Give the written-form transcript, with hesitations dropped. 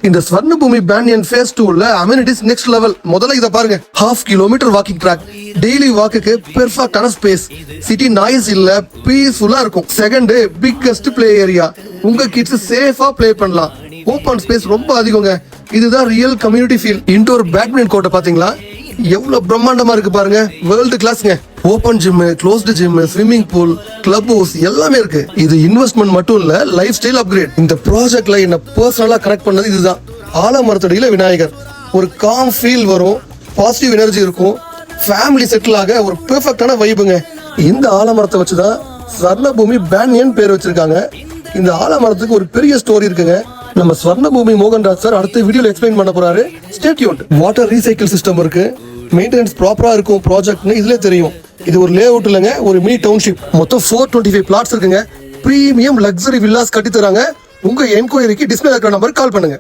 இந்த Swarnabhoomi Banyan phase 2ல amenities next level. முதல்ல இத பாருங்க, 1/2 கிலோமீட்டர் வாக்கிங் ட்ராக், டெய்லி வாக்குக்கு பெர்ஃபெக்ட்டான ஸ்பேஸ், சிட்டி நாய்ஸ் இல்ல, பீஸ்ஃபுல்லா இருக்கும். செகண்ட், பிக்கஸ்ட் பிளே ஏரியா, உங்க கிட்ஸ் சேஃபா ப்ளே பண்ணலாம். ஓபன் ஸ்பேஸ் ரொம்ப அதிகங்க, இதுதான் real community feel. Indoor badminton கோர்ட்டை பாத்தீங்களா, எவ்வளவு பிரம்மாண்டமா இருக்கு பாருங்க, வேர்ல்டு கிளாஸ்ங்க. Open gym, closed gym, swimming pool, club house எல்லாமே இருக்கு. இது இன்வெஸ்ட்மெண்ட் மட்டும் இல்ல, லைஃப் ஸ்டைல் அப்கிரேட். இந்த ப்ராஜெக்ட்ல என்ன பர்சனலா கனெக்ட் பண்ணது இதுதான். ஆலமரத்தடியில விநாயகர், ஒரு காம் ஃபீல் வரும், பாசிட்டிவ் எனர்ஜி இருக்கும், ஃபேமிலி செட்டில் ஆக ஒரு பெர்ஃபெக்ட்டான வைபுங்க. இந்த ஆலமரத்தை வச்சுதான் ஸ்வர்ணபூமி பேனியன் பேர் வச்சிருக்காங்க. இந்த ஆலமரத்துக்கு ஒரு பெரிய ஸ்டோரி இருக்குங்க. நம்ம ஸ்வர்ணபூமி மோகன்ராஜ் சார் அடுத்த வீடியோல எக்ஸ்பிளைன் பண்ண போறாரு. Stay tuned. Water recycle system இருக்கு, மெயின்டெனன்ஸ் ப்ராப்பரா இருக்கும் ப்ராஜெக்ட்னு இதுல தெரியும். இது ஒரு லே அவுட் இல்லைங்க, ஒரு மினி டவுன்ஷிப். மொத்தம் 425 பிளாட்ஸ் இருக்குங்க. பிரீமியம் லக்ஸரி வில்லாஸ் கட்டி தராங்க. உங்க என்கொயரிக்கு டிஸ்பிளே இருக்கிற நம்பருக்கு கால் பண்ணுங்க.